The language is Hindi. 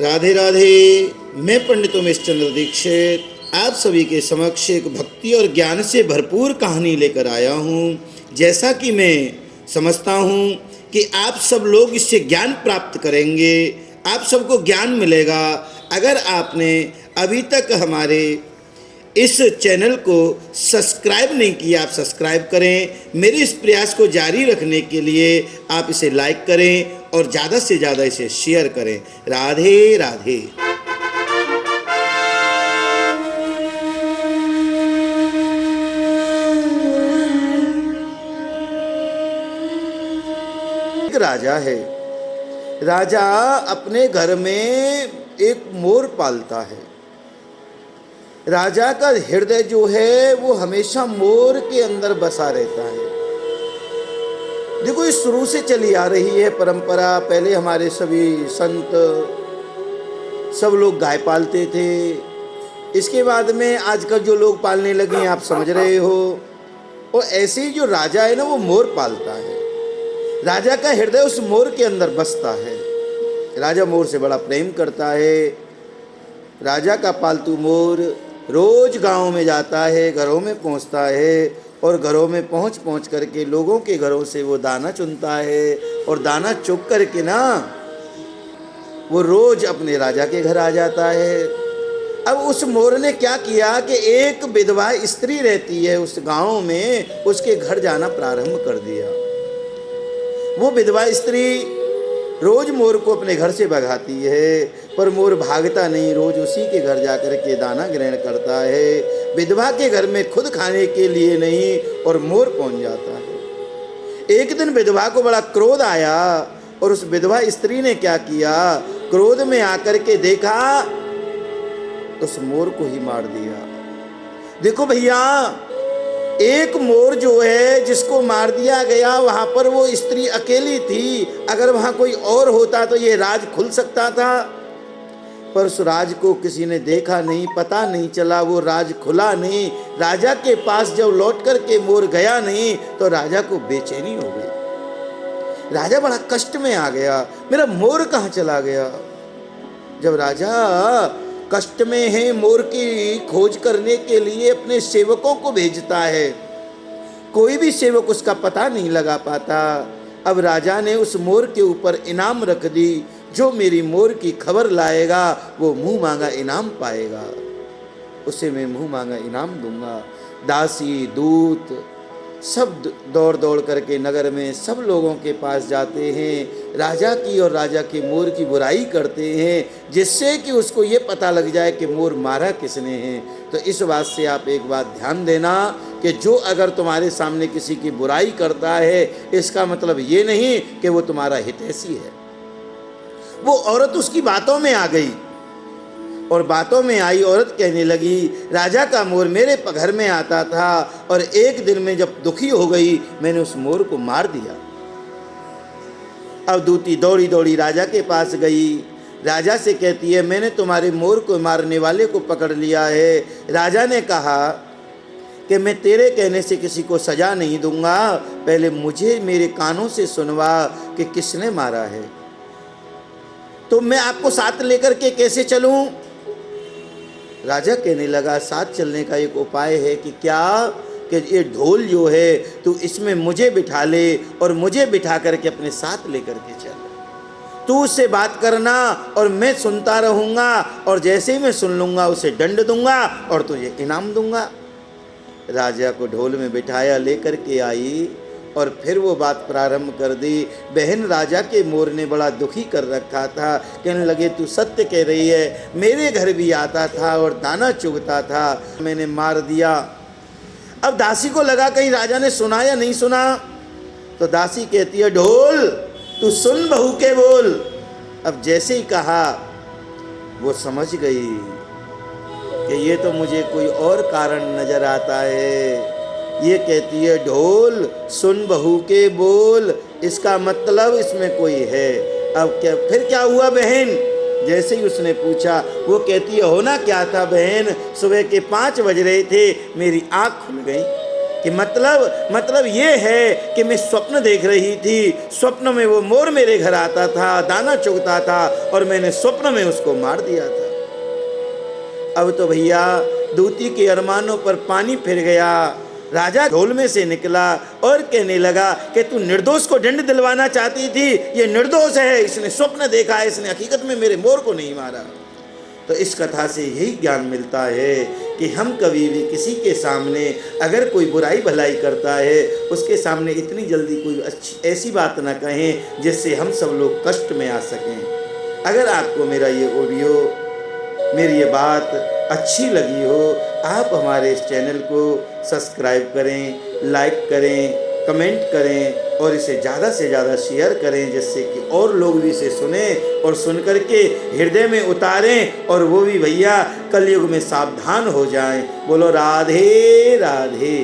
राधे राधे। मैं पंडित उमेश चंद्र दीक्षित आप सभी के समक्ष एक भक्ति और ज्ञान से भरपूर कहानी लेकर आया हूँ। जैसा कि मैं समझता हूँ कि आप सब लोग इससे ज्ञान प्राप्त करेंगे, आप सबको ज्ञान मिलेगा। अगर आपने अभी तक हमारे इस चैनल को सब्सक्राइब नहीं किया, आप सब्सक्राइब करें। मेरे इस प्रयास को जारी रखने के लिए आप इसे लाइक करें और ज़्यादा से ज़्यादा इसे शेयर करें। राधे राधे। एक राजा है। राजा अपने घर में एक मोर पालता है। राजा का हृदय जो है वो हमेशा मोर के अंदर बसा रहता है। देखो, ये शुरू से चली आ रही है परंपरा। पहले हमारे सभी संत सब लोग गाय पालते थे। इसके बाद में आजकल जो लोग पालने लगे हैं, आप समझ रहे हो। और ऐसे ही जो राजा है ना, वो मोर पालता है। राजा का हृदय उस मोर के अंदर बसता है। राजा मोर से बड़ा प्रेम करता है। राजा का पालतू मोर रोज गांव में जाता है, घरों में पहुंचता है और घरों में पहुंच करके लोगों के घरों से वो दाना चुनता है और दाना चुग करके ना वो रोज अपने राजा के घर आ जाता है। अब उस मोर ने क्या किया कि एक विधवा स्त्री रहती है उस गांव में, उसके घर जाना प्रारंभ कर दिया। वो विधवा स्त्री रोज मोर को अपने घर से भगाती है, पर मोर भागता नहीं, रोज उसी के घर जाकर के दाना ग्रहण करता है। विधवा के घर में खुद खाने के लिए नहीं, और मोर पहुंच जाता है। एक दिन विधवा को बड़ा क्रोध आया और उस विधवा स्त्री ने क्या किया, क्रोध में आकर के देखा, उस मोर को ही मार दिया। देखो भैया, एक मोर जो है जिसको मार दिया गया, वहां पर वो स्त्री अकेली थी। अगर वहां कोई और होता तो ये राज खुल सकता था, पर उस राज को किसी ने देखा नहीं, पता नहीं चला, वो राज खुला नहीं। राजा के पास जब लौट कर के मोर गया नहीं तो राजा को बेचैनी हो गई। राजा बड़ा कष्ट में आ गया, मेरा मोर कहाँ चला गया। जब राजा कष्ट में है, मोर की खोज करने के लिए अपने सेवकों को भेजता है। कोई भी सेवक उसका पता नहीं लगा पाता। अब राजा ने उस मोर के ऊपर इनाम रख दी, जो मेरी मोर की खबर लाएगा वो मुंह मांगा इनाम पाएगा, उसे मैं मुंह मांगा इनाम दूंगा। दासी दूत सब दौड़ दौड़ करके नगर में सब लोगों के पास जाते हैं, राजा की और राजा के मोर की बुराई करते हैं, जिससे कि उसको ये पता लग जाए कि मोर मारा किसने है। तो इस बात से आप एक बात ध्यान देना कि जो अगर तुम्हारे सामने किसी की बुराई करता है, इसका मतलब ये नहीं कि वो तुम्हारा हितैषी है। वो औरत उसकी बातों में आ गई और बातों में आई औरत कहने लगी, राजा का मोर मेरे घर में आता था और एक दिन में जब दुखी हो गई, मैंने उस मोर को मार दिया। अब दूती दौड़ी दौड़ी राजा के पास गई। राजा से कहती है, मैंने तुम्हारे मोर को मारने वाले को पकड़ लिया है। राजा ने कहा कि मैं तेरे कहने से किसी को सजा नहीं दूंगा, पहले मुझे मेरे कानों से सुनवा कि किसने मारा है, तो मैं आपको साथ लेकर के कैसे चलूं। राजा कहने लगा, साथ चलने का एक उपाय है कि क्या कि ये ढोल जो है तू इसमें मुझे बिठा ले और मुझे बिठा करके अपने साथ लेकर के चल। तू उससे बात करना और मैं सुनता रहूँगा, और जैसे ही मैं सुन लूँगा उसे दंड दूंगा और तुझे इनाम दूंगा। राजा को ढोल में बिठाया, लेकर के आई और फिर वो बात प्रारंभ कर दी। बहन, राजा के मोर ने बड़ा दुखी कर रखा था। कहने लगे, तू सत्य कह रही है, मेरे घर भी आता था और दाना चुगता था, मैंने मार दिया। अब दासी को लगा कहीं राजा ने सुना या नहीं सुना, तो दासी कहती है, ढोल तू सुन बहू के बोल। अब जैसे ही कहा, वो समझ गई कि ये तो मुझे कोई और कारण नजर आता है। ये कहती है, ढोल सुन बहू के बोल, इसका मतलब इसमें कोई है। अब क्या, फिर क्या हुआ बहन? जैसे ही उसने पूछा, वो कहती है, होना क्या था बहन, सुबह के 5 बज रहे थे, मेरी आँख खुल गई। कि मतलब ये है कि मैं स्वप्न देख रही थी, स्वप्न में वो मोर मेरे घर आता था, दाना चुगता था और मैंने स्वप्न में उसको मार दिया था। अब तो भैया दूती के अरमानों पर पानी फिर गया। राजा ढोल में से निकला और कहने लगा कि तू निर्दोष को दंड दिलवाना चाहती थी, ये निर्दोष है, इसने स्वप्न देखा है, इसने हकीकत में मेरे मोर को नहीं मारा। तो इस कथा से यही ज्ञान मिलता है कि हम कभी भी किसी के सामने अगर कोई बुराई भलाई करता है, उसके सामने इतनी जल्दी कोई अच्छी ऐसी बात ना कहें जिससे हम सब लोग कष्ट में आ सकें। अगर आपको मेरा ये ऑडियो, मेरी ये बात अच्छी लगी हो, आप हमारे इस चैनल को सब्सक्राइब करें, लाइक करें, कमेंट करें और इसे ज़्यादा से ज़्यादा शेयर करें, जिससे कि और लोग भी इसे सुने और सुन करके हृदय में उतारें और वो भी भैया कलयुग में सावधान हो जाएं। बोलो राधे राधे।